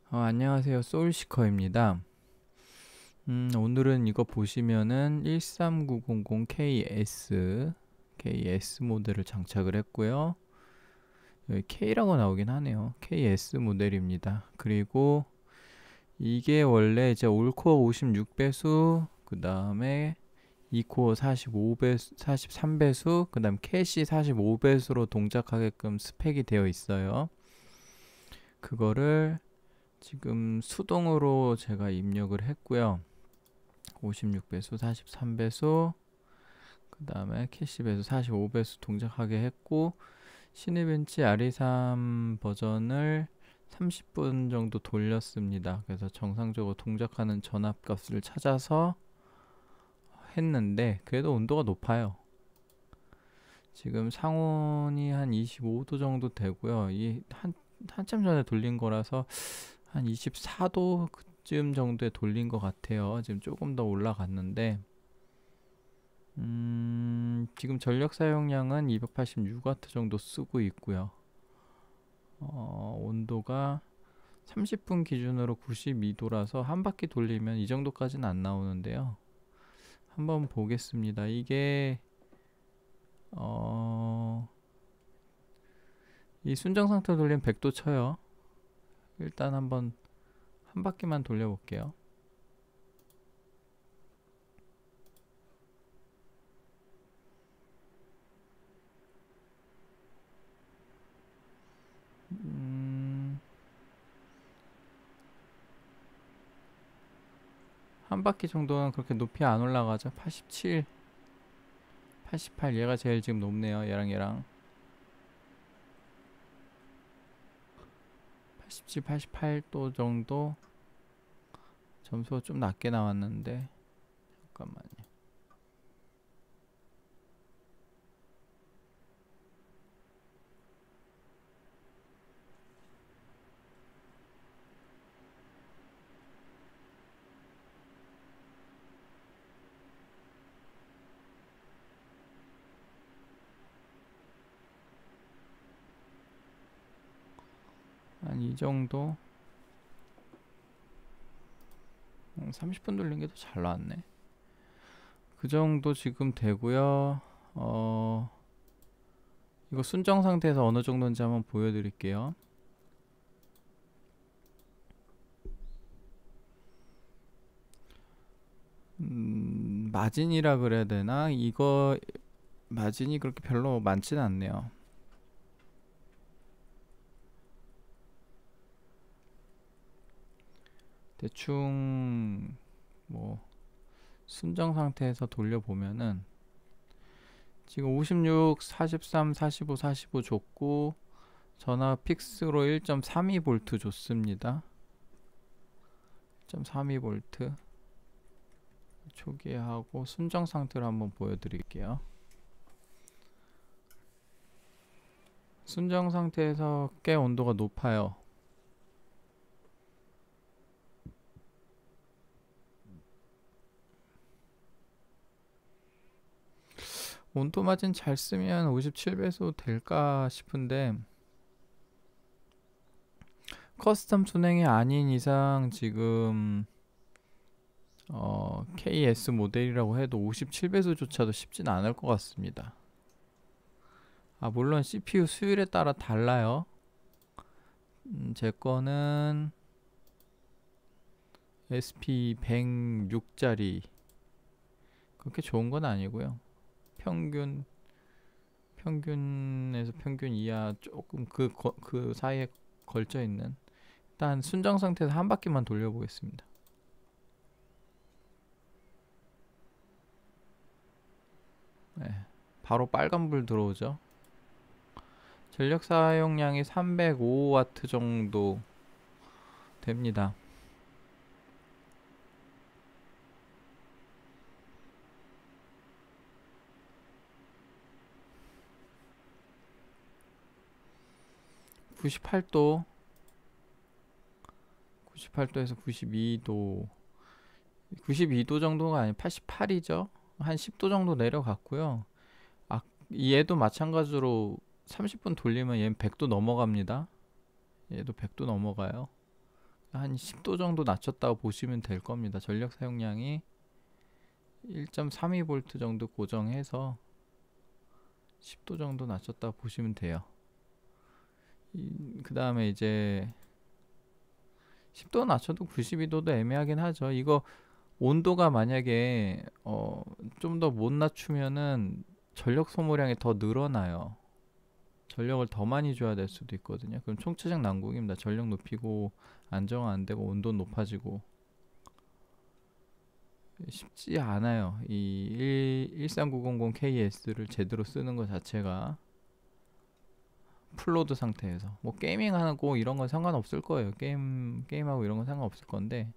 안녕하세요. 소울시커입니다. 오늘은 이거 보시면은 13900KS 모델을 장착을 했고요. 여기 K라고 나오긴 하네요. KS 모델입니다. 그리고 이게 원래 이제 올코어 56배수, 그 다음에 2코어 45배수, 43배수, 그 다음 캐시 45배수로 동작하게끔 스펙이 되어 있어요. 그거를 지금 수동으로 제가 입력을 했고요. 56배수, 43배수, 그 다음에 캐시배수, 45배수 동작하게 했고, 시니벤치 RE3 버전을 30분 정도 돌렸습니다. 그래서 정상적으로 동작하는 전압값을 찾아서 했는데 그래도 온도가 높아요. 지금 상온이 한 25도 정도 되고요. 한참 전에 돌린 거라서 한 24도 쯤 정도에 돌린 것 같아요. 지금 조금 더 올라갔는데 지금 전력 사용량은 286W 정도 쓰고 있고요. 온도가 30분 기준으로 92도라서 한 바퀴 돌리면 이 정도까지는 안 나오는데요. 한번 보겠습니다. 이게 이 순정 상태로 돌리면 100도 쳐요. 일단 한번 한 바퀴만 돌려볼게요. 한 바퀴 정도는 그렇게 높이 안 올라가죠. 87, 88 얘가 제일 지금 높네요. 얘랑 87, 88도 정도. 점수가 좀 낮게 나왔는데 잠깐만요. 한 이 정도. 30분 돌린 게 더 잘 나왔네. 그 정도 지금 되고요. 이거 순정 상태에서 어느 정도인지 한번 보여드릴게요. 마진이라 그래야 되나? 이거 마진이 그렇게 별로 많지는 않네요. 대충 뭐 순정 상태에서 돌려보면은 지금 56, 43, 45, 45 줬고 전압 픽스로 1.32V 줬습니다. 1.32V 초기화하고 순정 상태로 한번 보여드릴게요. 순정 상태에서 꽤 온도가 높아요. 온도 마진 잘 쓰면 57배수 될까 싶은데 커스텀 순행이 아닌 이상 지금 KS 모델이라고 해도 57배수조차도 쉽진 않을 것 같습니다. 물론 CPU 수율에 따라 달라요. 제 거는 SP106짜리 그렇게 좋은 건 아니고요. 평균에서 평균 이하 조금 그 사이에 걸쳐 있는. 일단 순정 상태에서 한 바퀴만 돌려보겠습니다. 네, 바로 빨간불 들어오죠. 전력 사용량이 305W 정도 됩니다. (98도) 98도에서 92도 92도 정도가 아니고 88이죠. 한 10도 정도 내려갔고요. 얘도 마찬가지로 30분 돌리면 얘는 100도 넘어갑니다. 얘도 100도 넘어가요. 한 10도 정도 낮췄다고 보시면 될 겁니다. 전력 사용량이 1.32V 정도 고정해서 10도 정도 낮췄다고 보시면 돼요. 그 다음에 이제 10도 낮춰도 92도도 애매하긴 하죠. 이거 온도가 만약에 좀 더 못 낮추면은 전력 소모량이 더 늘어나요. 전력을 더 많이 줘야 될 수도 있거든요. 그럼 총체적 난국입니다. 전력 높이고 안정화 안 되고 온도 높아지고 쉽지 않아요. 이 13900KS를 제대로 쓰는 것 자체가 풀로드 상태에서 뭐 게이밍하고 이런 건 상관없을 거예요. 게임하고 이런 건 상관없을 건데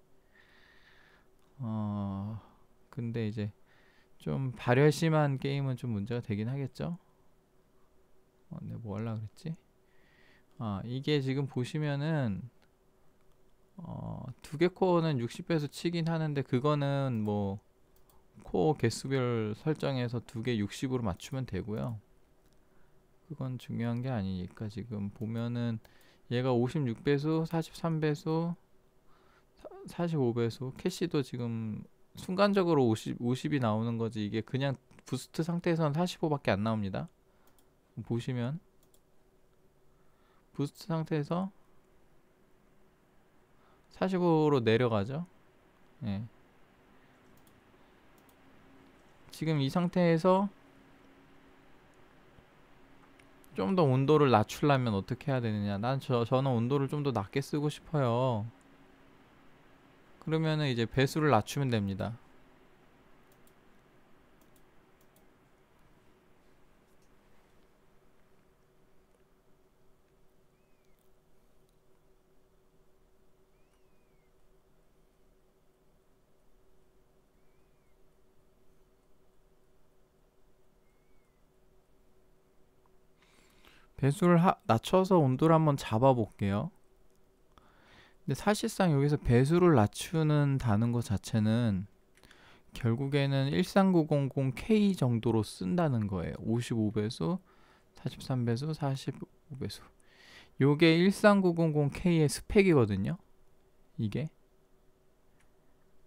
근데 이제 좀 발열 심한 게임은 좀 문제가 되긴 하겠죠. 네, 뭐 하려고 그랬지? 이게 지금 보시면은 두 개 코어는 60배수 치긴 하는데 그거는 뭐 코어 개수별 설정해서 두 개 60으로 맞추면 되고요. 그건 중요한 게 아니니까 지금 보면은 얘가 56배수, 43배수, 45배수 캐시도 지금 순간적으로 50이 나오는 거지 이게 그냥 부스트 상태에서는 45밖에 안 나옵니다. 보시면 부스트 상태에서 45로 내려가죠. 예. 지금 이 상태에서 좀 더 온도를 낮추려면 어떻게 해야 되느냐. 저는 온도를 좀 더 낮게 쓰고 싶어요. 그러면은 이제 배수를 낮추면 됩니다. 배수를 낮춰서 온도를 한번 잡아 볼게요. 근데 사실상 여기서 배수를 낮추는다는 것 자체는 결국에는 13900K 정도로 쓴다는 거예요. 55배수, 43배수, 45배수. 요게 13900K의 스펙이거든요. 이게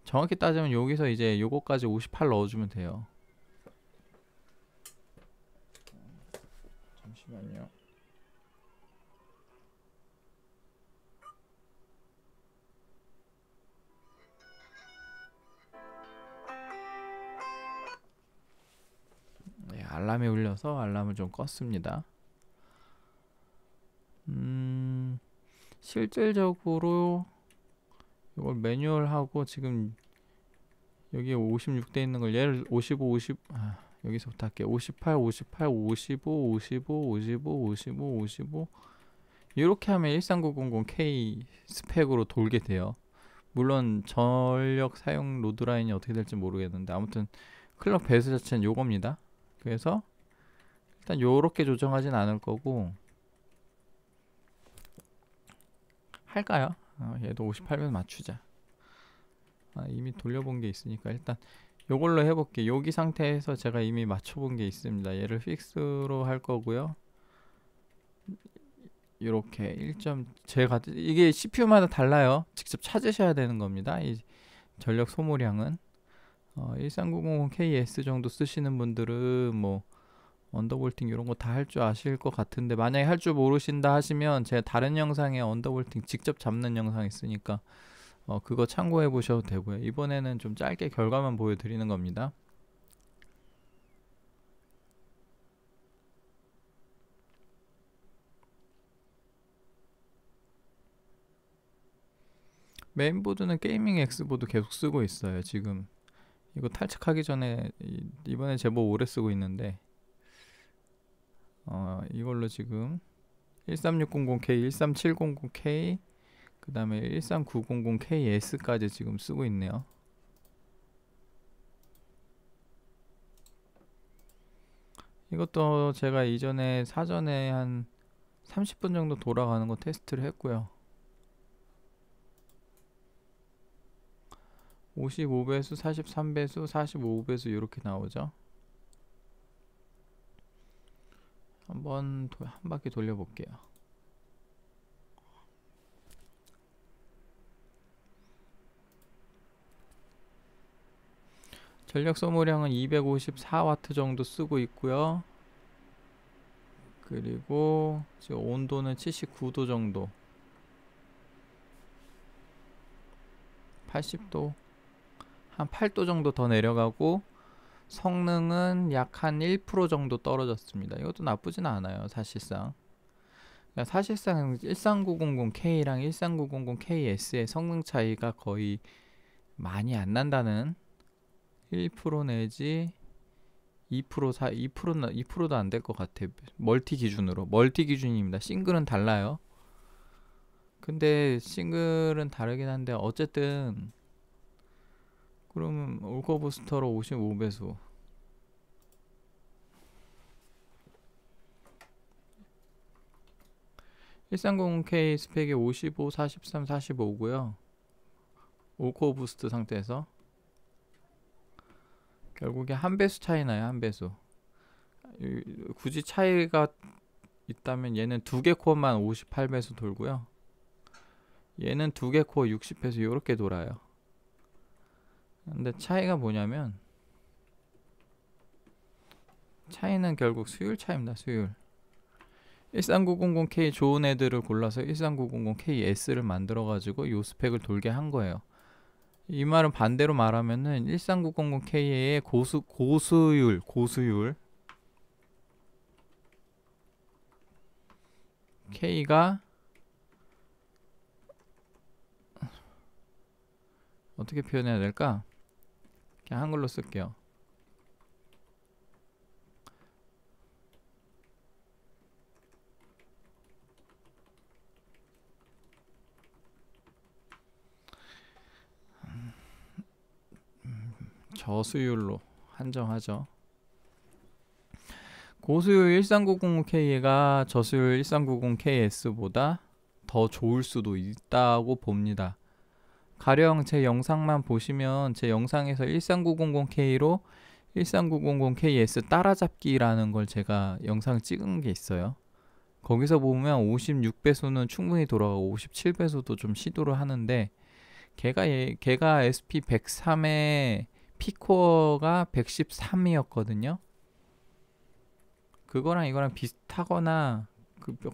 정확히 따지면 여기서 이제 요거까지 58 넣어주면 돼요. 잠시만요. 네, 알람이 울려서 알람을 좀 껐습니다. 실질적으로 이걸 매뉴얼하고 지금 여기에 56대 있는 걸 얘를 55, 50 여기서부터 할게요. 58, 58, 55, 55, 55, 55, 55 이렇게 하면 13900K 스펙으로 돌게 돼요. 물론 전력 사용 로드라인이 어떻게 될지 모르겠는데 아무튼 클럭 배수 자체는 요겁니다. 그래서 일단 요렇게 조정하진 않을 거고 할까요? 얘도 58면 맞추자. 이미 돌려본 게 있으니까 일단 요걸로 해볼게. 여기 상태에서 제가 이미 맞춰본 게 있습니다. 얘를 픽스로 할 거고요. 이렇게 1점 제가 이게 CPU마다 달라요. 직접 찾으셔야 되는 겁니다. 이 전력 소모량은 13900KS 정도 쓰시는 분들은 뭐 언더볼팅 이런 거 다 할 줄 아실 것 같은데 만약에 할 줄 모르신다 하시면 제가 다른 영상에 언더볼팅 직접 잡는 영상 있으니까 그거 참고해 보셔도 되고요. 이번에는 좀 짧게 결과만 보여드리는 겁니다. 메인보드는 게이밍 X보드 계속 쓰고 있어요. 지금 이거 탈착하기 전에 이번에 제법 오래 쓰고 있는데 이걸로 지금 13600K, 13700K 그 다음에 13900KS까지 지금 쓰고 있네요. 이것도 제가 이전에 사전에 한 30분 정도 돌아가는 거 테스트를 했고요. 55배수, 43배수, 45배수 이렇게 나오죠. 한번 한 바퀴 돌려볼게요. 전력 소모량은 254W 정도 쓰고 있고요. 그리고 지금 온도는 79도 정도, 80도, 한 8도 정도 더 내려가고, 성능은 약 한 1% 정도 떨어졌습니다. 이것도 나쁘진 않아요, 사실상. 그러니까 사실상 13900K랑 13900KS의 성능 차이가 거의 많이 안 난다는, 1% 내지 2%도 안 될 것 같아. 멀티 기준으로. 멀티 기준입니다. 싱글은 달라요. 근데 싱글은 다르긴 한데 어쨌든 그러면 올커 부스터로 55배수, 1300K 스펙이 55, 43, 45고요. 올코어 부스트 상태에서 결국에 한 배수 차이 나요. 한 배수. 굳이 차이가 있다면 얘는 두 개 코어만 58배수 돌고요. 얘는 두 개 코어 60배수 이렇게 돌아요. 근데 차이가 뭐냐면, 차이는 결국 수율 차이입니다. 수율. 13900K 좋은 애들을 골라서 13900KS를 만들어가지고 요 스펙을 돌게 한 거예요. 이 말은 반대로 말하면은 13900K의 고수율 K가 어떻게 표현해야 될까? 그냥 한글로 쓸게요. 저수율로 한정하죠. 고수율 13900K가 저수율 13900KS보다 더 좋을 수도 있다고 봅니다. 가령 제 영상만 보시면 제 영상에서 13900K로 13900KS 따라잡기라는 걸 제가 영상 찍은 게 있어요. 거기서 보면 56배수는 충분히 돌아가고 57배수도 좀 시도를 하는데, 걔가 SP103의 피코어가 113이었거든요. 그거랑 이거랑 비슷하거나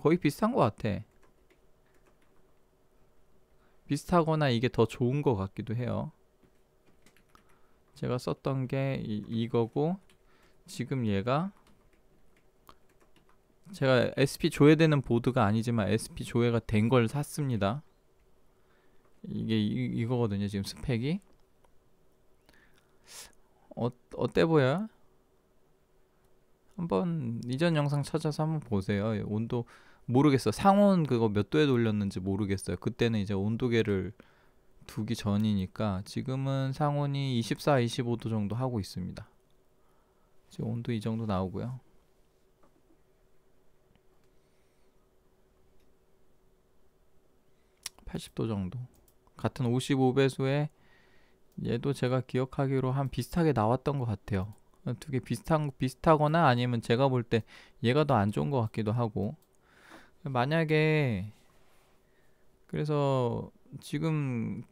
거의 비슷한 것 같아. 비슷하거나 이게 더 좋은 것 같기도 해요. 제가 썼던 게 이거고, 지금 얘가 제가 SP 조회되는 보드가 아니지만 SP 조회가 된 걸 샀습니다. 이게 이거거든요. 지금 스펙이 어때 보여요? 한번 이전 영상 찾아서 한번 보세요. 온도 모르겠어. 상온 그거 몇 도에 돌렸는지 모르겠어요. 그때는 이제 온도계를 두기 전이니까. 지금은 상온이 24, 25도 정도 하고 있습니다. 지금 온도 이 정도 나오고요. (80도) 정도. 같은 55배수에 얘도 제가 기억하기로 한 비슷하게 나왔던 것 같아요. 두 개 비슷하거나 아니면 제가 볼 때 얘가 더 안 좋은 것 같기도 하고. 만약에 그래서 지금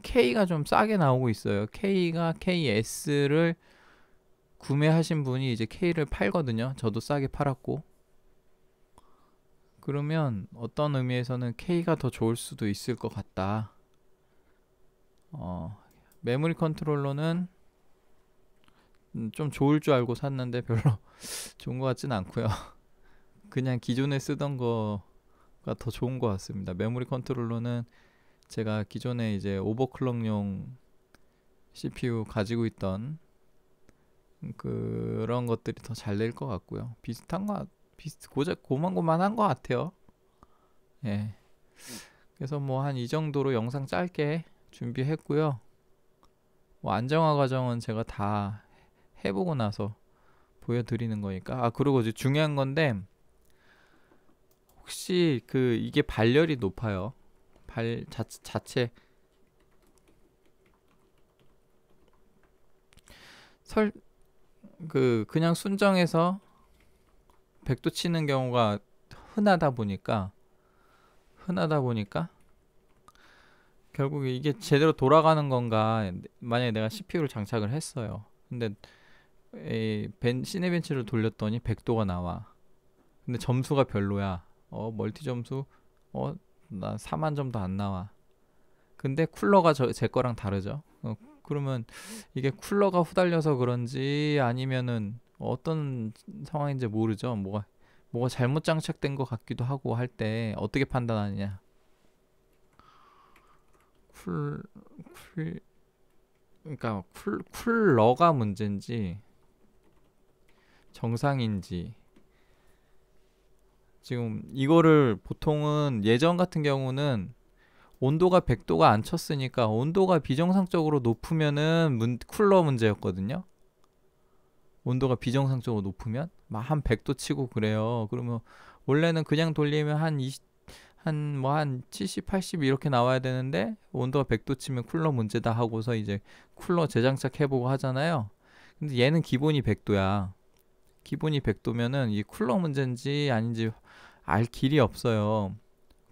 K가 좀 싸게 나오고 있어요. K가 KS를 구매하신 분이 이제 K를 팔거든요. 저도 싸게 팔았고. 그러면 어떤 의미에서는 K가 더 좋을 수도 있을 것 같다. 메모리 컨트롤러는 좀 좋을 줄 알고 샀는데 별로 좋은 것 같진 않고요. 그냥 기존에 쓰던 거가 더 좋은 것 같습니다. 메모리 컨트롤러는 제가 기존에 이제 오버클럭용 CPU 가지고 있던 그런 것들이 더 잘 될 것 같고요. 고만고만한 것 같아요. 예. 그래서 뭐 한 이 정도로 영상 짧게 준비했고요. 뭐 안정화 과정은 제가 다 해보고 나서 보여드리는 거니까. 그리고 이제 중요한 건데, 혹시 이게 발열이 높아요. 자체 그냥 순정해서 100도 치는 경우가 흔하다 보니까 결국에 이게 제대로 돌아가는 건가, 만약에 내가 CPU를 장착을 했어요. 근데 시네벤치를 돌렸더니 100도가 나와. 근데 점수가 별로야. 멀티 점수 나 4만 점도 안 나와. 근데 쿨러가 제 거랑 다르죠. 그러면 이게 쿨러가 후달려서 그런지 아니면은 어떤 상황인지 모르죠. 뭐가 잘못 장착된 것 같기도 하고 할 때 어떻게 판단하느냐. 그러니까 쿨러가 문제인지 정상인지. 지금 이거를 보통은 예전 같은 경우는 온도가 100도가 안 쳤으니까 온도가 비정상적으로 높으면은 쿨러 문제였거든요. 온도가 비정상적으로 높으면 막 한 100도 치고 그래요. 그러면 원래는 그냥 돌리면 한 70, 80 이렇게 나와야 되는데 온도가 100도 치면 쿨러 문제다 하고서 이제 쿨러 재장착해보고 하잖아요. 근데 얘는 기본이 100도야. 기본이 100도면은 이 쿨러 문제인지 아닌지 알 길이 없어요.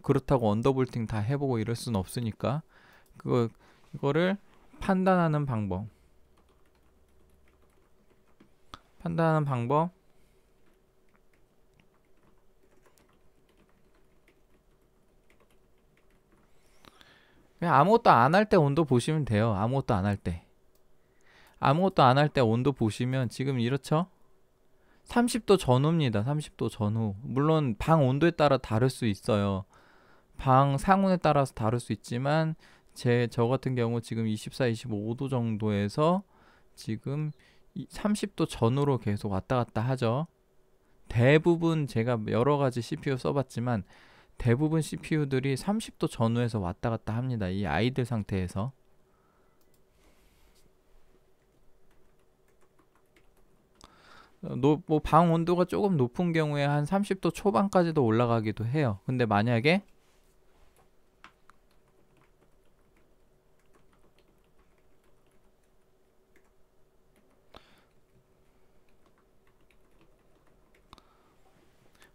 그렇다고 언더볼팅 다 해보고 이럴 수는 없으니까 이거를 판단하는 방법 그냥 아무것도 안 할 때 온도 보시면 돼요. 아무것도 안 할 때 온도 보시면 지금 이렇죠? 30도 전후입니다. 30도 전후. 물론 방 온도에 따라 다를 수 있어요. 방 상온에 따라서 다를 수 있지만 저 같은 경우 지금 24, 25도 정도에서 지금 30도 전후로 계속 왔다 갔다 하죠. 대부분 제가 여러 가지 CPU 써봤지만 대부분 CPU들이 30도 전후에서 왔다 갔다 합니다. 이 아이들 상태에서. 뭐 방 온도가 조금 높은 경우에 한 30도 초반까지도 올라가기도 해요. 근데 만약에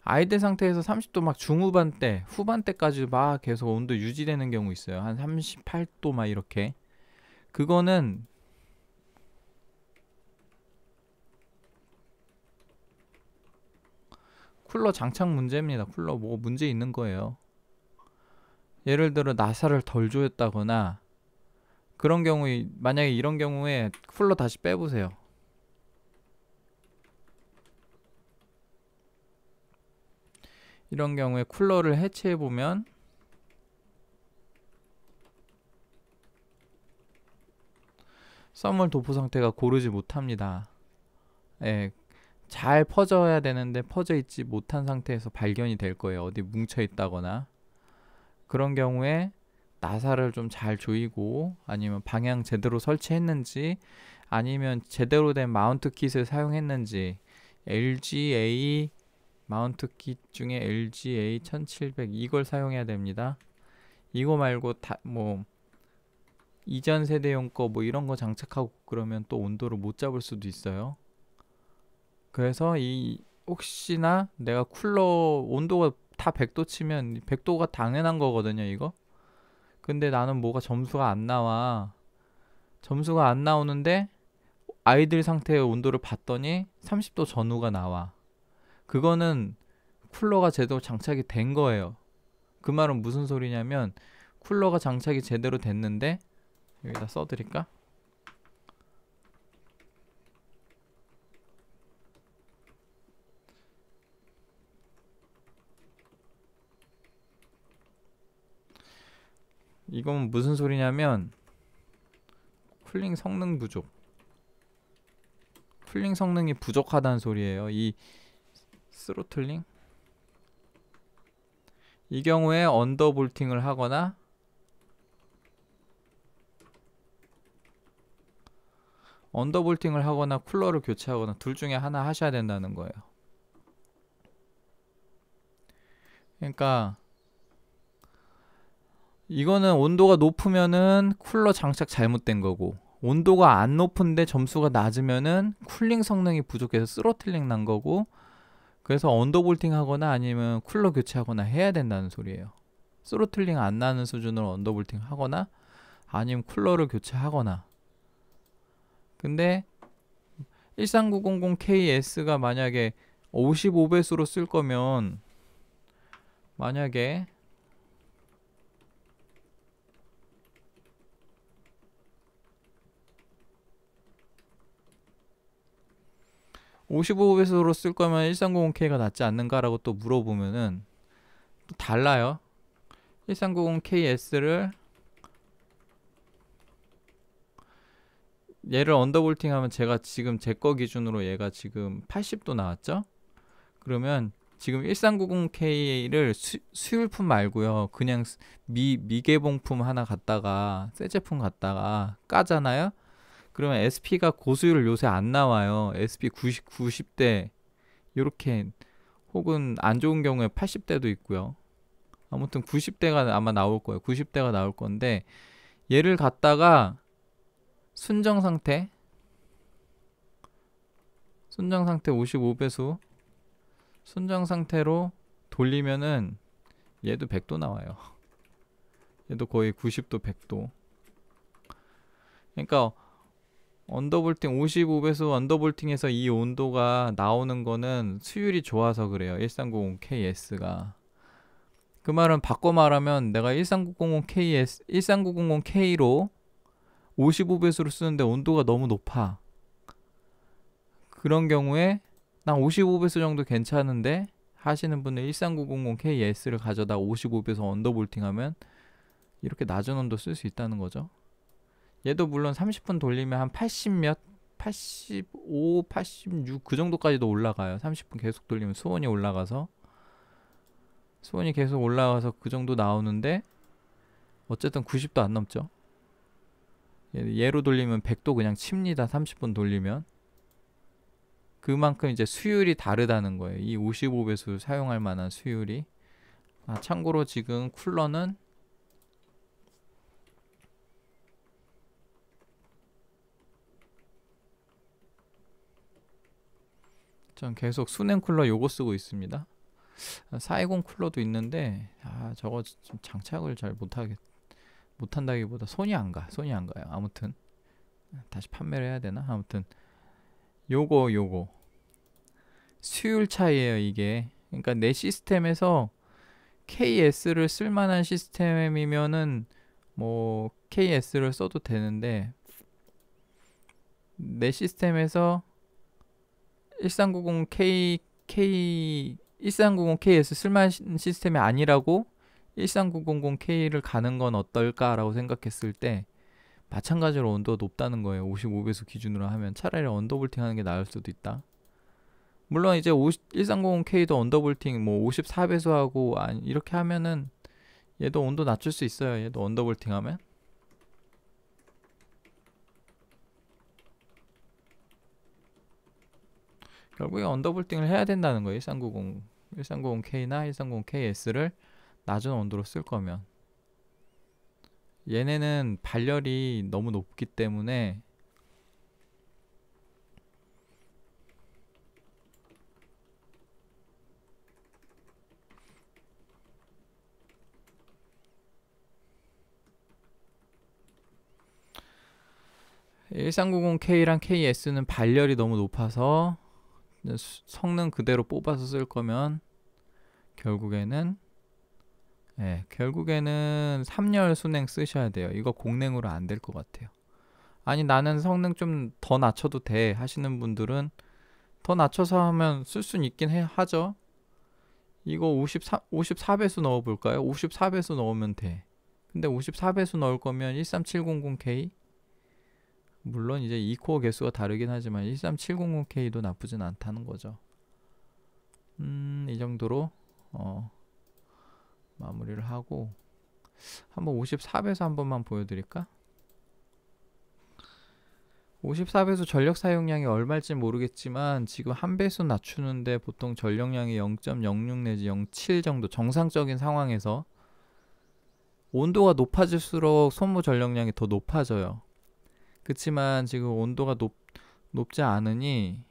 아이들 상태에서 30도 막 중후반대, 후반대까지 막 계속 온도 유지되는 경우 있어요. 한 38도 막 이렇게. 그거는 쿨러 장착 문제입니다. 쿨러 뭐 문제 있는 거예요. 예를 들어 나사를 덜 조였다거나 그런 경우에 만약에 이런 경우에 쿨러 다시 빼보세요. 이런 경우에 쿨러를 해체해보면 썸을 도포 상태가 고르지 못합니다. 예, 잘 퍼져야 되는데 퍼져 있지 못한 상태에서 발견이 될 거예요. 어디 뭉쳐 있다거나. 그런 경우에 나사를 좀 잘 조이고 아니면 방향 제대로 설치했는지 아니면 제대로 된 마운트 킷을 사용했는지 LGA 마운트 킷 중에 LGA 1700 이걸 사용해야 됩니다. 이거 말고 뭐 이전 세대용 거 뭐 이런 거 장착하고 그러면 또 온도를 못 잡을 수도 있어요. 그래서 혹시나 내가 쿨러 온도가 다 100도 치면 100도가 당연한 거거든요, 이거. 근데 나는 뭐가 점수가 안 나와. 점수가 안 나오는데 아이들 상태의 온도를 봤더니 30도 전후가 나와. 그거는 쿨러가 제대로 장착이 된 거예요. 그 말은 무슨 소리냐면 쿨러가 장착이 제대로 됐는데 여기다 써드릴까? 이건 무슨 소리냐면 쿨링 성능이 부족하다는 소리예요. 이 스로틀링 이 경우에 언더볼팅을 하거나 쿨러를 교체하거나 둘 중에 하나 하셔야 된다는 거예요. 그러니까 이거는 온도가 높으면은 쿨러 장착 잘못된 거고 온도가 안 높은데 점수가 낮으면은 쿨링 성능이 부족해서 스로틀링 난 거고 그래서 언더볼팅 하거나 아니면 쿨러 교체하거나 해야 된다는 소리예요. 스로틀링 안 나는 수준으로 언더볼팅 하거나 아니면 쿨러를 교체하거나. 근데 13900KS가 만약에 55배수로 쓸 거면 만약에 55배수로 쓸 거면 1390K가 낫지 않는가라고 또 물어보면은 또 달라요. 1390KS를 얘를 언더볼팅 하면 제가 지금 제 거 기준으로 얘가 지금 80도 나왔죠? 그러면 지금 1390K를 수율품 말고요. 그냥 미개봉품 하나 갖다가 새 제품 갖다가 까잖아요? 그러면 SP가 고수율 요새 안 나와요. SP 90대 요렇게 혹은 안 좋은 경우에 80대도 있고요. 아무튼 90대가 아마 나올 거예요. 90대가 나올 건데 얘를 갖다가 순정 상태 55배수 순정 상태로 돌리면은 얘도 100도 나와요. 얘도 거의 90도 100도. 그러니까 언더볼팅 55배수 언더볼팅에서 이 온도가 나오는 거는 수율이 좋아서 그래요. 1390KS가. 그 말은 바꿔 말하면 내가 1390K로 55배수로 쓰는데 온도가 너무 높아. 그런 경우에 난 55배수 정도 괜찮은데 하시는 분은 13900KS를 가져다 55배수 언더볼팅 하면 이렇게 낮은 온도 쓸 수 있다는 거죠. 얘도 물론 30분 돌리면 한 80몇 85, 86 그 정도까지도 올라가요. 30분 계속 돌리면 수온이 계속 올라가서 그 정도 나오는데 어쨌든 90도 안 넘죠. 얘로 돌리면 100도 그냥 칩니다. 30분 돌리면. 그만큼 이제 수율이 다르다는 거예요. 이 55배수 사용할 만한 수율이. 참고로 지금 쿨러는 전 계속 수냉 쿨러 요거 쓰고 있습니다. 420 쿨러도 있는데 저거 좀 장착을 잘 못한다기보다 손이 안 가요. 아무튼 다시 판매를 해야 되나? 아무튼 요거 수율 차이에요 이게. 그러니까 내 시스템에서 KS를 쓸만한 시스템이면은 뭐 KS를 써도 되는데 내 시스템에서 1390KS 쓸만한 시스템이 아니라고 13900K를 가는 건 어떨까라고 생각했을 때 마찬가지로 온도가 높다는 거예요. 55배수 기준으로 하면 차라리 언더볼팅 하는 게 나을 수도 있다. 물론 이제 1390K도 언더볼팅 뭐 54배수 하고 이렇게 하면은 얘도 온도 낮출 수 있어요. 얘도 언더볼팅 하면. 결국에 언더볼팅을 해야 된다는 거예요. 1390K나 130KS를 낮은 온도로 쓸 거면. 얘네는 발열이 너무 높기 때문에 (1390K랑) KS는 발열이 너무 높아서 성능 그대로 뽑아서 쓸 거면 결국에는 3열 순행 쓰셔야 돼요. 이거 공냉으로 안 될 것 같아요. 아니 나는 성능 좀 더 낮춰도 돼 하시는 분들은 더 낮춰서 하면 쓸 수는 있긴 하죠. 이거 54배수 넣어볼까요? 54배수 넣으면 돼. 근데 54배수 넣을 거면 13700K 물론 이제 2코어 개수가 다르긴 하지만 13700K도 나쁘진 않다는 거죠. 이 정도로 마무리를 하고 한번 54배수 한 번만 보여드릴까? 54배수 전력 사용량이 얼마일지 모르겠지만 지금 한 배수 낮추는데 보통 전력량이 0.06 내지 0.7 정도 정상적인 상황에서 온도가 높아질수록 소모 전력량이 더 높아져요. 그치만 지금 온도가 높지 않으니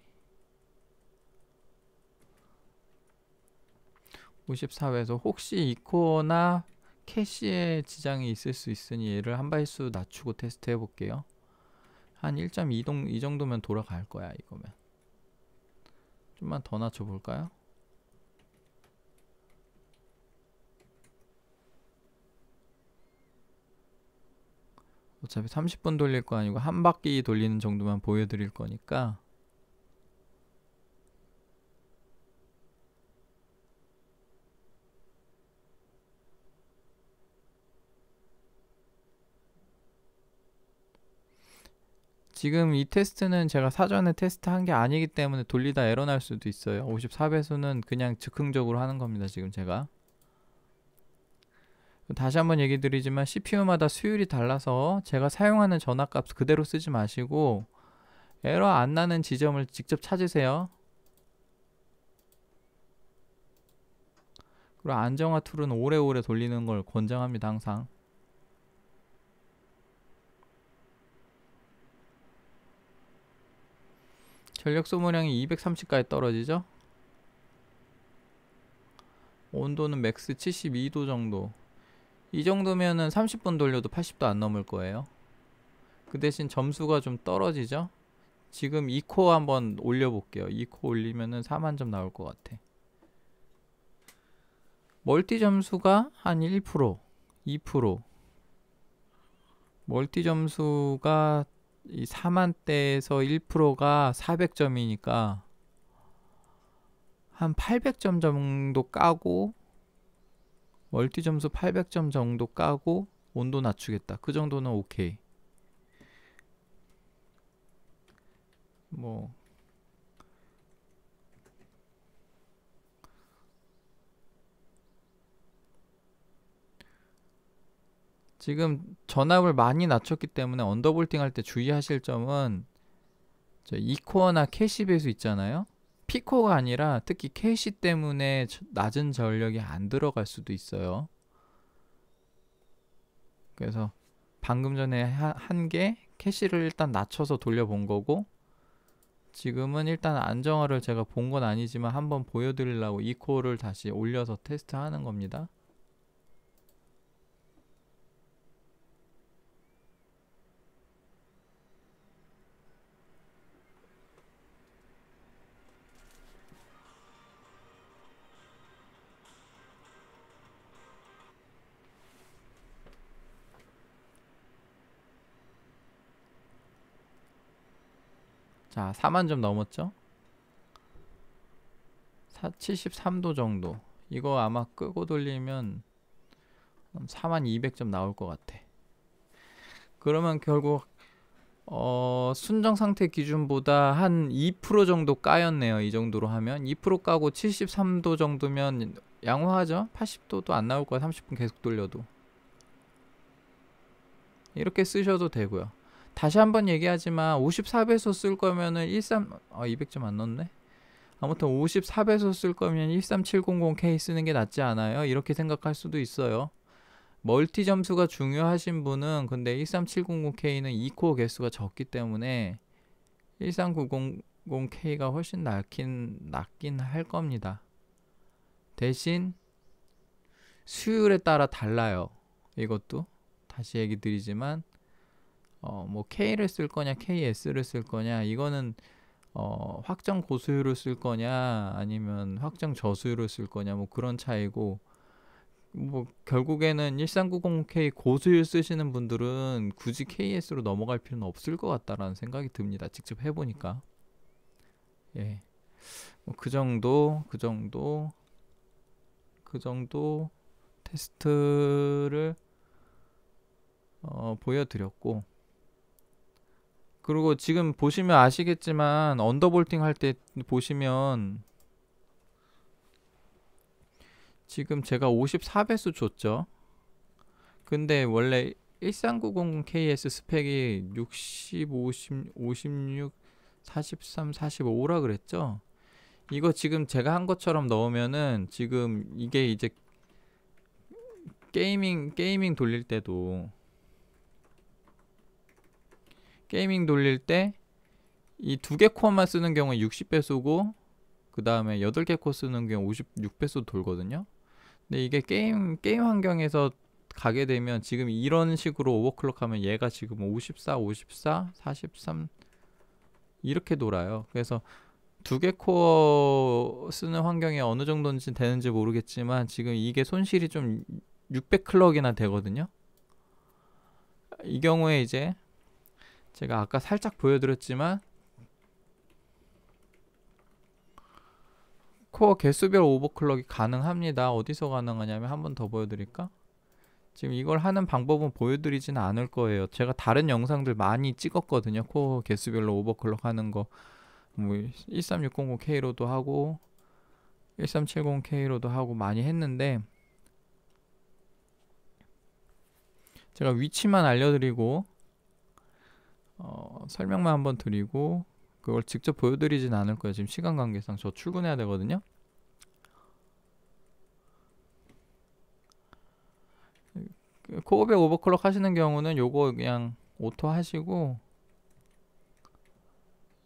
54배수 혹시 2코어나 캐시에 지장이 있을 수 있으니 얘를 한 배수 낮추고 테스트 해볼게요. 한 1.2동 이 정도면 돌아갈 거야. 이거면 좀만 더 낮춰 볼까요? 어차피 30분 돌릴 거 아니고 한 바퀴 돌리는 정도만 보여드릴 거니까. 지금 이 테스트는 제가 사전에 테스트한 게 아니기 때문에 돌리다 에러 날 수도 있어요. 54배수는 그냥 즉흥적으로 하는 겁니다. 지금 제가 다시 한번 얘기 드리지만 CPU마다 수율이 달라서 제가 사용하는 전압값 그대로 쓰지 마시고 에러 안 나는 지점을 직접 찾으세요. 그리고 안정화 툴은 오래오래 돌리는 걸 권장합니다. 항상. 전력 소모량이 230까지 떨어지죠. 온도는 맥스 72도 정도. 이 정도면은 30분 돌려도 80도 안 넘을 거예요. 그 대신 점수가 좀 떨어지죠. 지금 2코어 한번 올려볼게요. 2코어 올리면은 4만점 나올 것 같아. 멀티 점수가 한 1%, 2%. 멀티 점수가 이 4만대에서 1%가 400점이니까 한 800점 정도 까고, 멀티 점수 800점 정도 까고 온도 낮추겠다. 그 정도는 오케이. 뭐 지금 전압을 많이 낮췄기 때문에 언더볼팅 할 때 주의하실 점은 저 2코어나 캐시 배수 있잖아요. P코어가 아니라 특히 캐시 때문에 낮은 전력이 안 들어갈 수도 있어요. 그래서 방금 전에 한 게 캐시를 일단 낮춰서 돌려본 거고, 지금은 일단 안정화를 제가 본 건 아니지만 한번 보여드리려고 2코어를 다시 올려서 테스트하는 겁니다. 자, 4만점 넘었죠? 73도 정도. 이거 아마 끄고 돌리면 4200점 나올 것 같아. 그러면 결국 순정 상태 기준보다 한 2% 정도 까였네요. 이 정도로 하면 2% 까고 73도 정도면 양호하죠? 80도도 안 나올 거야. 30분 계속 돌려도. 이렇게 쓰셔도 되고요. 다시 한번 얘기하지만 54배속 쓸 거면은 200점 안 넣었네. 아무튼 54배속 쓸 거면 13700K 쓰는 게 낫지 않아요? 이렇게 생각할 수도 있어요. 멀티 점수가 중요하신 분은 근데 13700K는 2코어 개수가 적기 때문에 13900K가 훨씬 낫긴 할 겁니다. 대신 수율에 따라 달라요. 이것도 다시 얘기 드리지만 뭐 K를 쓸 거냐 KS를 쓸 거냐, 이거는 확정 고수율을 쓸 거냐 아니면 확정 저수율을 쓸 거냐, 뭐 그런 차이고, 뭐 결국에는 1390K 고수율 쓰시는 분들은 굳이 KS로 넘어갈 필요는 없을 것 같다라는 생각이 듭니다. 직접 해보니까. 예, 뭐그 정도 테스트를 보여드렸고, 그리고 지금 보시면 아시겠지만 언더볼팅 할 때 보시면 지금 제가 54배수 줬죠. 근데 원래 1390KS 스펙이 60, 56, 43, 45라 그랬죠. 이거 지금 제가 한 것처럼 넣으면은 지금 이게 이제 게이밍 돌릴 때도, 게이밍 돌릴 때 이 2개 코어만 쓰는 경우는 60배수고 그 다음에 8개 코어 쓰는 경우 56배수 돌거든요. 근데 이게 게임 환경에서 가게 되면 지금 이런 식으로 오버클럭 하면 얘가 지금 54, 54, 43 이렇게 돌아요. 그래서 두 개 코어 쓰는 환경이 어느 정도인지 되는지 모르겠지만 지금 이게 손실이 좀 600클럭이나 되거든요. 이 경우에 이제 제가 아까 살짝 보여드렸지만 코어 개수별 오버클럭이 가능합니다. 어디서 가능하냐면 한 번 더 보여드릴까? 지금 이걸 하는 방법은 보여드리지는 않을 거예요. 제가 다른 영상들 많이 찍었거든요. 코어 개수별로 오버클럭 하는 거 뭐 13600K로도 하고 1370K로도 하고 많이 했는데 제가 위치만 알려드리고 설명만 한번 드리고 그걸 직접 보여드리진 않을 거예요. 지금 시간 관계상 저 출근해야 되거든요. 코어 100 오버클럭 하시는 경우는 요거 그냥 오토 하시고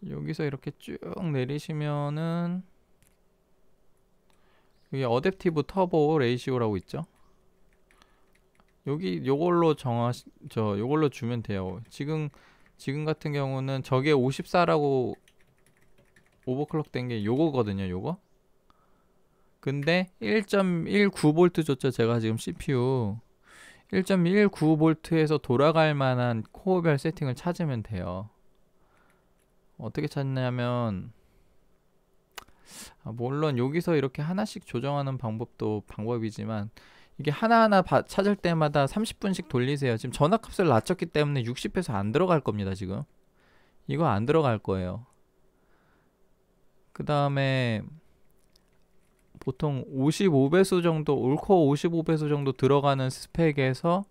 여기서 이렇게 쭉 내리시면은 여기 어댑티브 터보 레이시오라고 있죠. 여기 요걸로 요걸로 주면 돼요. 지금 같은 경우는 저게 54라고 오버클럭 된 게 요거거든요. 요거. 근데 1.19V 줬죠. 제가 지금 CPU 1.19V에서 돌아갈 만한 코어별 세팅을 찾으면 돼요. 어떻게 찾냐면 물론 여기서 이렇게 하나씩 조정하는 방법도 방법이지만 이게 하나하나 찾을 때마다 30분씩 돌리세요. 지금 전압값을 낮췄기 때문에 60에서 안 들어갈 겁니다. 지금 이거 안 들어갈 거예요. 그 다음에 보통 55배수 정도, 올코어 55배수 정도 들어가는 스펙에서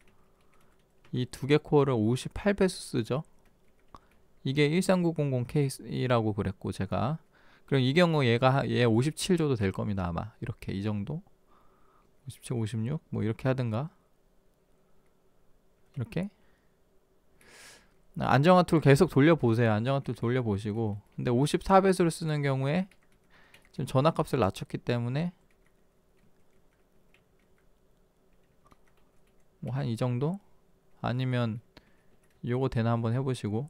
이 두 개 코어를 58배수 쓰죠. 이게 13900K라고 그랬고 제가 그럼 이 경우 얘 57 줘도 될 겁니다. 아마 이렇게 이 정도 57, 56 뭐 이렇게 하든가 이렇게 안정화 툴 계속 돌려보세요. 안정화 툴 돌려보시고 근데 54배수를 쓰는 경우에 지금 전압값을 낮췄기 때문에 뭐 한 이 정도? 아니면 요거 되나 한번 해보시고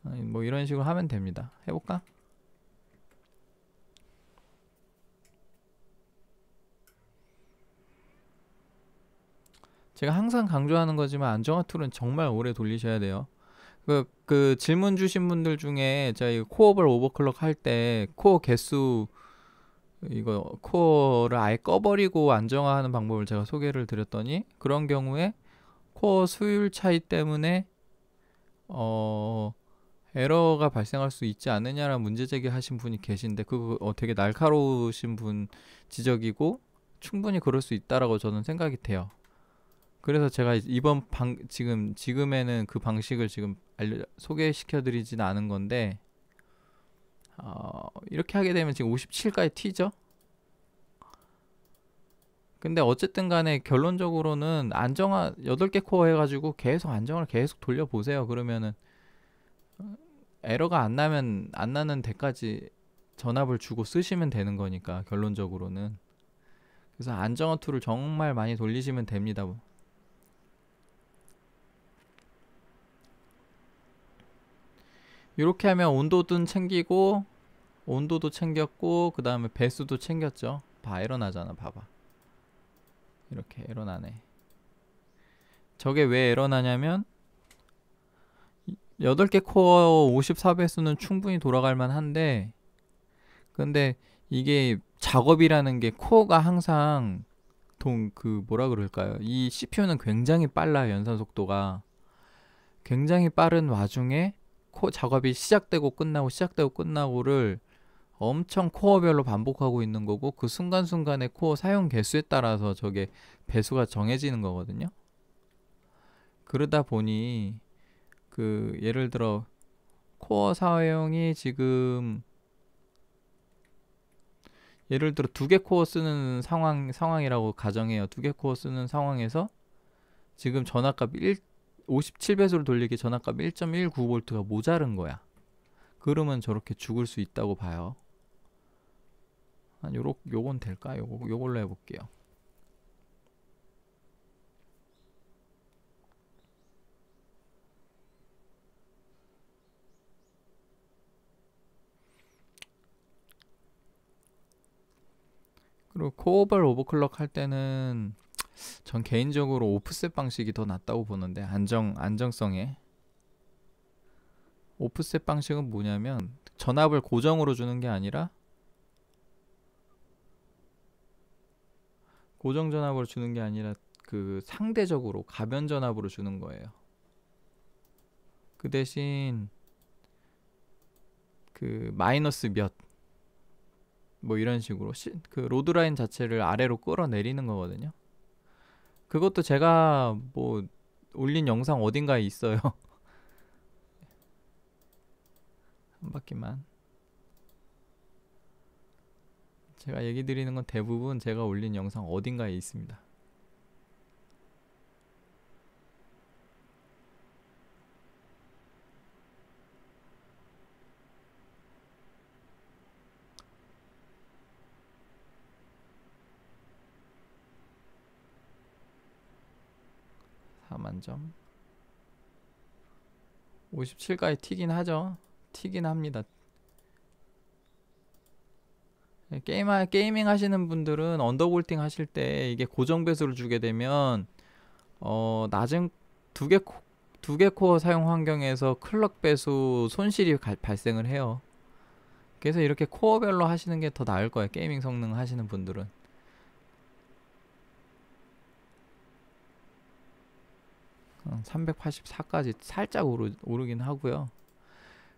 뭐 이런 식으로 하면 됩니다. 해볼까? 제가 항상 강조하는 거지만 안정화 툴은 정말 오래 돌리셔야 돼요. 그 질문 주신 분들 중에 저희 코어별 오버클럭 할 때 코어 개수 이거 코어를 아예 꺼버리고 안정화하는 방법을 제가 소개를 드렸더니 그런 경우에 코어 수율 차이 때문에 에러가 발생할 수 있지 않느냐라는 문제 제기하신 분이 계신데 그거 되게 날카로우신 분 지적이고 충분히 그럴 수 있다라고 저는 생각이 돼요. 그래서 제가 이번 지금에는 그 방식을 지금 소개시켜 드리진 않은 건데 이렇게 하게 되면 지금 57까지 튀죠. 근데 어쨌든 간에 결론적으로는 안정화 8개 코어 해가지고 계속 안정화를 계속 돌려보세요. 그러면은 에러가 안 나는 데까지 전압을 주고 쓰시면 되는 거니까 결론적으로는. 그래서 안정화 툴을 정말 많이 돌리시면 됩니다. 이렇게 하면 온도도 챙기고 온도도 챙겼고 그 다음에 배수도 챙겼죠. 에러 나잖아. 봐봐. 이렇게 에러 나네. 저게 왜 에러 나냐면 8개 코어 54배수는 충분히 돌아갈 만한데 근데 이게 작업이라는 게 코어가 항상 뭐라 그럴까요? 이 CPU는 굉장히 빨라요. 연산 속도가 굉장히 빠른 와중에 작업이 시작되고 끝나고를 엄청 코어별로 반복하고 있는 거고 그 순간순간의 코어 사용 개수에 따라서 저게 배수가 정해지는 거거든요. 그러다 보니 예를 들어 코어 사용이 지금 예를 들어 2개 코어 쓰는 상황이라고 가정해요. 2개 코어 쓰는 상황에서 지금 전압값 57배수로 돌리기 전압값 1.19V가 모자른 거야. 그러면 저렇게 죽을 수 있다고 봐요. 요건 될까? 요걸로 해볼게요. 그리고 코어별 오버클럭 할 때는 전 개인적으로 오프셋 방식이 더 낫다고 보는데, 안정성에. 오프셋 방식은 뭐냐면 전압을 고정으로 주는 게 아니라 고정 전압으로 주는 게 아니라 그 상대적으로 가변 전압으로 주는 거예요. 그 대신 그 마이너스 몇 뭐 이런 식으로 그 로드라인 자체를 아래로 끌어내리는 거거든요. 그것도 제가 뭐 올린 영상 어딘가에 있어요. 한 바퀴만. 제가 얘기 드리는 건 대부분 제가 올린 영상 어딘가에 있습니다. 만점 57까지 튀긴 하죠. 튀긴 합니다. 게이밍 하시는 분들은 언더볼팅 하실 때 이게 고정 배수를 주게 되면 낮은 두 개 코어 사용 환경에서 클럭 배수 손실이 발생을 해요. 그래서 이렇게 코어별로 하시는 게 더 나을 거예요. 게이밍 성능 하시는 분들은. 384까지 살짝 오르긴 하고요.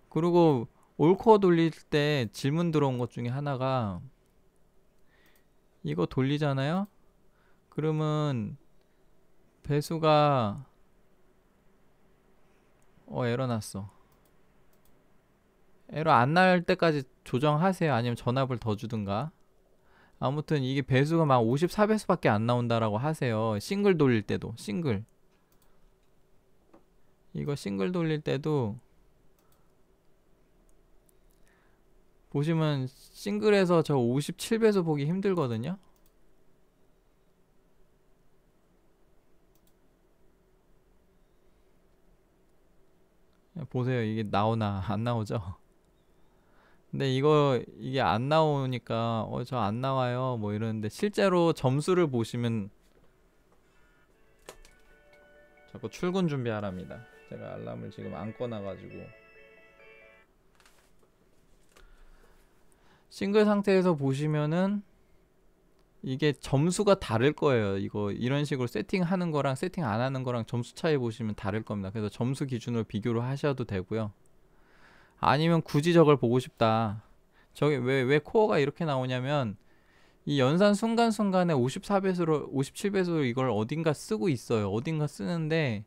그리고 올코어 돌릴 때 질문 들어온 것 중에 하나가, 이거 돌리잖아요? 그러면 배수가 에러 났어. 에러 안 날 때까지 조정하세요. 아니면 전압을 더 주든가. 아무튼 이게 배수가 막 54배수밖에 안 나온다라고 하세요. 싱글 돌릴 때도. 이거 싱글 돌릴 때도 보시면 싱글에서 저 57배수 보기 힘들거든요. 보세요. 이게 나오나 안 나오죠? 근데 이게 안 나오니까 저 안 나와요 뭐 이러는데, 실제로 점수를 보시면 자꾸 출근 준비하랍니다. 제가 알람을 지금 안 꺼놔가지고. 싱글 상태에서 보시면은 이게 점수가 다를 거예요. 이런 식으로 세팅하는 거랑 세팅 안 하는 거랑 점수 차이 보시면 다를 겁니다. 그래서 점수 기준으로 비교를 하셔도 되고요. 아니면 굳이 저걸 보고 싶다. 저게 왜 코어가 이렇게 나오냐면, 이 연산 순간순간에 57배수로 이걸 어딘가 쓰고 있어요. 어딘가 쓰는데,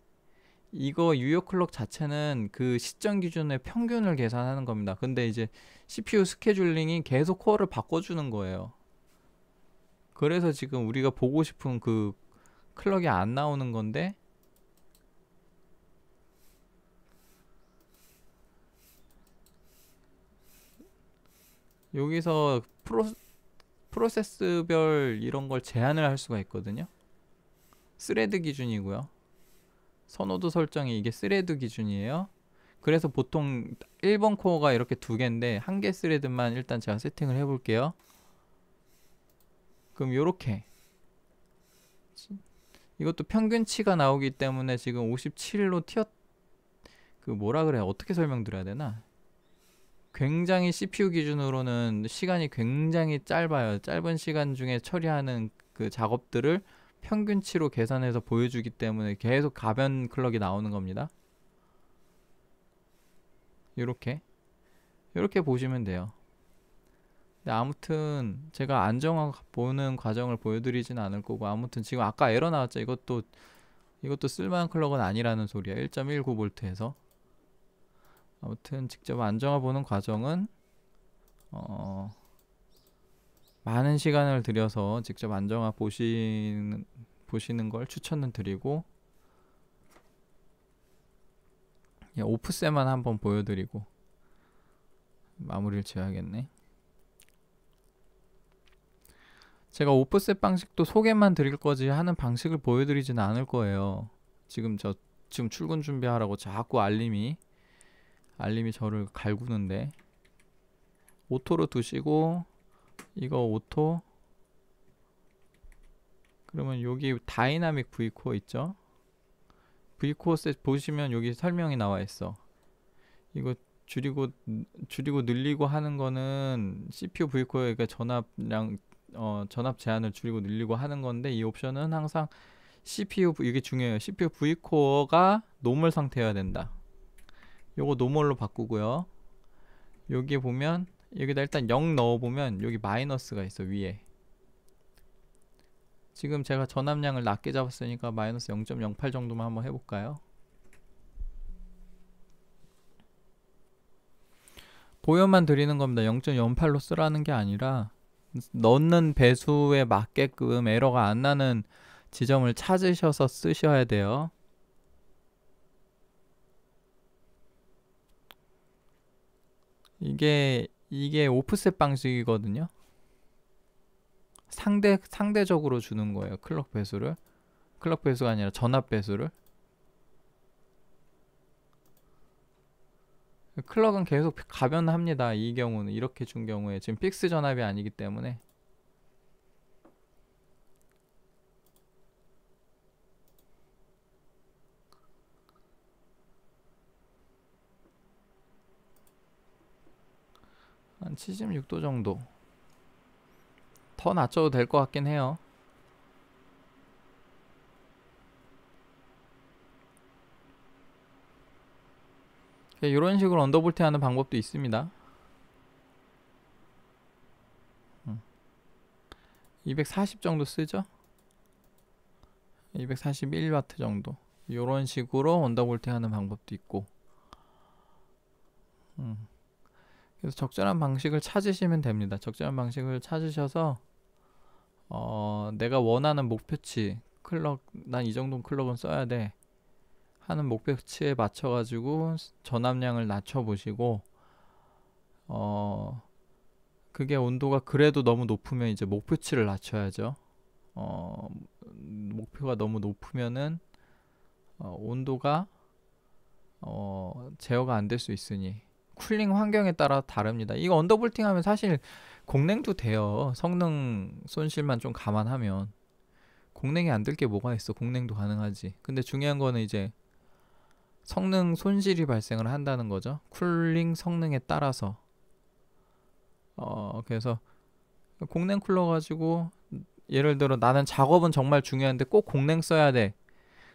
이거 유효 클럭 자체는 그 시점 기준의 평균을 계산하는 겁니다. 근데 이제 CPU 스케줄링이 계속 코어를 바꿔주는 거예요. 그래서 지금 우리가 보고 싶은 그 클럭이 안 나오는 건데, 여기서 프로세스별 이런 걸 제한을 할 수가 있거든요. 스레드 기준이고요. 선호도 설정이 이게 스레드 기준이에요. 그래서 보통 1번 코어가 이렇게 두 개인데, 한 개 스레드만 일단 제가 세팅을 해볼게요. 그럼 요렇게 이것도 평균치가 나오기 때문에 지금 57로 그 뭐라 그래, 어떻게 설명드려야 되나, 굉장히 CPU 기준으로는 시간이 굉장히 짧아요. 짧은 시간 중에 처리하는 그 작업들을 평균치로 계산해서 보여주기 때문에 계속 가변 클럭이 나오는 겁니다. 요렇게 보시면 돼요. 근데 아무튼 제가 안정화 보는 과정을 보여드리진 않을 거고, 아무튼 지금 아까 에러 나왔죠. 이것도 쓸만한 클럭은 아니라는 소리야. 1.19V에서. 아무튼 직접 안정화 보는 과정은 많은 시간을 들여서 직접 안정화 보시는 걸 추천을 드리고, 오프셋만 한번 보여드리고 마무리를 지어야겠네. 제가 오프셋 방식도 소개만 드릴 거지 하는 방식을 보여드리지는 않을 거예요. 지금 출근 준비하라고 자꾸 알림이 저를 갈구는데, 오토로 두시고, 이거 오토 그러면 여기 다이나믹 V코어 있죠? V코어 셋 보시면 여기 설명이 나와 있어. 이거 줄이고 늘리고 하는 거는 CPU V코어가 전압량 전압 제한을 줄이고 늘리고 하는 건데, 이 옵션은 항상 CPU, 이게 중요해요. CPU V코어가 노멀 상태여야 된다. 요거 노멀로 바꾸고요. 여기 보면 여기다 일단 0 넣어보면 여기 마이너스가 있어, 위에. 지금 제가 전압량을 낮게 잡았으니까 마이너스 0.08 정도만 한번 해볼까요? 보여만 드리는 겁니다. 0.08로 쓰라는 게 아니라 넣는 배수에 맞게끔 에러가 안 나는 지점을 찾으셔서 쓰셔야 돼요. 이게 오프셋 방식이거든요. 상대적으로 주는 거예요. 클럭 배수를. 클럭 배수가 아니라 전압 배수를. 클럭은 계속 가변합니다. 이 경우는 이렇게 준 경우에 지금 픽스 전압이 아니기 때문에. 한 76도 정도. 더 낮춰도 될 것 같긴 해요. 이런 식으로 언더볼팅 하는 방법도 있습니다. 240 정도 쓰죠? 241W 정도. 이런 식으로 언더볼팅 하는 방법도 있고. 그래서 적절한 방식을 찾으시면 됩니다. 적절한 방식을 찾으셔서 내가 원하는 목표치, 클럭, 난 이 정도 클럭은 써야 돼 하는 목표치에 맞춰 가지고 전압량을 낮춰 보시고, 그게 온도가 그래도 너무 높으면 이제 목표치를 낮춰야죠. 목표가 너무 높으면은 온도가 제어가 안 될 수 있으니 쿨링 환경에 따라 다릅니다. 이거 언더볼팅 하면 사실 공냉도 돼요. 성능 손실만 좀 감안하면. 공냉이 안 될 게 뭐가 있어. 공냉도 가능하지. 근데 중요한 거는 이제 성능 손실이 발생을 한다는 거죠. 쿨링 성능에 따라서. 그래서 공냉 쿨러 가지고 예를 들어 나는 작업은 정말 중요한데 꼭 공냉 써야 돼.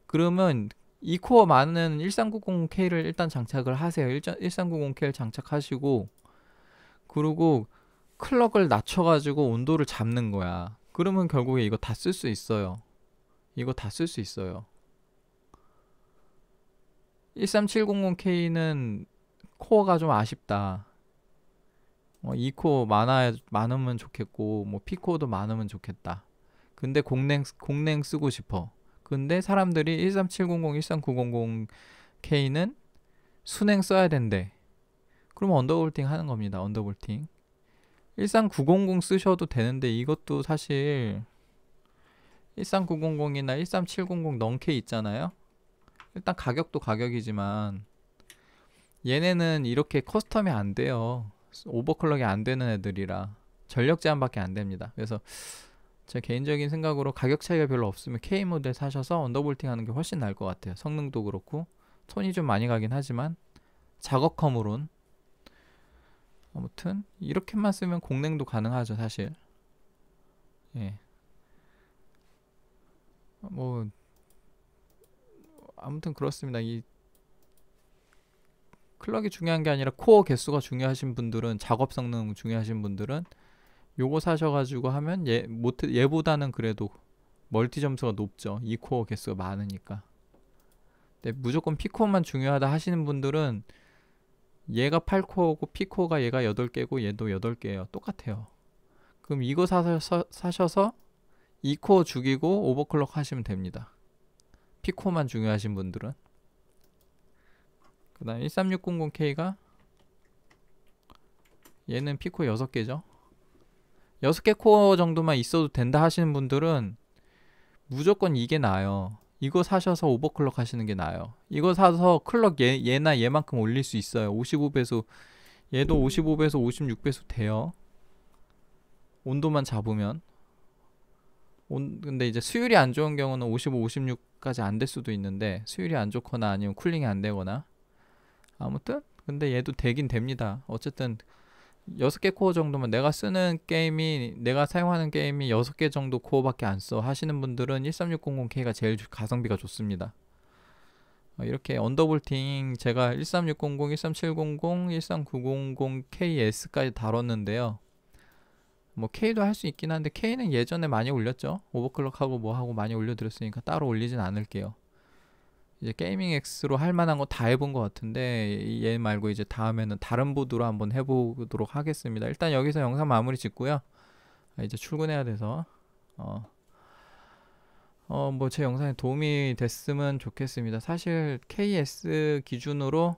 그러면 2코어 많은 1390K를 일단 장착을 하세요. 1390K를 장착하시고, 그리고 클럭을 낮춰가지고 온도를 잡는 거야. 그러면 결국에 이거 다 쓸 수 있어요. 이거 다 쓸 수 있어요. 13700K는 코어가 좀 아쉽다. 2코어 많으면 좋겠고, 뭐 P코어도 많으면 좋겠다. 근데 공냉 쓰고 싶어. 근데 사람들이 13700, 13900K는 순행 써야 된대. 그러면 언더볼팅 하는 겁니다. 언더볼팅. 13900 쓰셔도 되는데 이것도 사실 13900이나 13700 넌케 있잖아요. 일단 가격도 가격이지만 얘네는 이렇게 커스텀이 안 돼요. 오버클럭이 안 되는 애들이라 전력 제한밖에 안 됩니다. 그래서 제 개인적인 생각으로 가격 차이가 별로 없으면 K 모델 사셔서 언더볼팅 하는 게 훨씬 나을 것 같아요. 성능도 그렇고 톤이 좀 많이 가긴 하지만 작업컴으론. 아무튼 이렇게만 쓰면 공냉도 가능하죠, 사실. 예. 뭐 아무튼 그렇습니다. 이 클럭이 중요한 게 아니라 코어 개수가 중요하신 분들은, 작업 성능 중요하신 분들은 요거 사셔가지고 하면 얘보다는 그래도 멀티 점수가 높죠. 2코어 개수가 많으니까. 근데 무조건 P코어만 중요하다 하시는 분들은 얘가 8코어고 P코어가 얘가 8개고 얘도 8개예요. 똑같아요. 그럼 이거 사셔서 2코어 죽이고 오버클럭 하시면 됩니다. P코어만 중요하신 분들은. 그 다음 13600K가 얘는 P코어 6개죠. 6개 코어 정도만 있어도 된다 하시는 분들은 무조건 이게 나아요. 이거 사셔서 오버클럭 하시는 게 나아요. 이거 사서 클럭 얘나 얘만큼 올릴 수 있어요. 55배수, 얘도 55배수 56배수 돼요. 온도만 잡으면. 근데 이제 수율이 안 좋은 경우는 55, 56까지 안 될 수도 있는데, 수율이 안 좋거나 아니면 쿨링이 안 되거나. 아무튼 근데 얘도 되긴 됩니다. 어쨌든 6개 코어 정도면, 내가 사용하는 게임이 6개 정도 코어밖에 안 써 하시는 분들은 13600K가 제일 가성비가 좋습니다. 이렇게 언더볼팅 제가 13600, 13700, 13900KS까지 다뤘는데요. 뭐 K도 할 수 있긴 한데, K는 예전에 많이 올렸죠. 오버클럭하고 뭐 하고 많이 올려드렸으니까 따로 올리진 않을게요. 이제 게이밍 X로 할 만한 거 다 해본 것 같은데, 얘 말고 이제 다음에는 다른 보드로 한번 해보도록 하겠습니다. 일단 여기서 영상 마무리 짓고요. 이제 출근해야 돼서 뭐 제 영상에 도움이 됐으면 좋겠습니다. 사실 KS 기준으로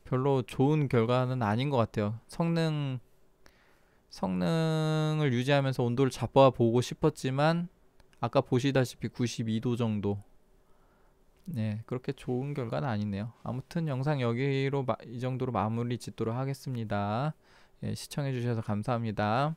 별로 좋은 결과는 아닌 것 같아요. 성능을 유지하면서 온도를 잡아보고 싶었지만, 아까 보시다시피 92도 정도. 네, 그렇게 좋은 결과는 아니네요. 아무튼 영상 여기로 이 정도로 마무리 짓도록 하겠습니다. 예, 시청해주셔서 감사합니다.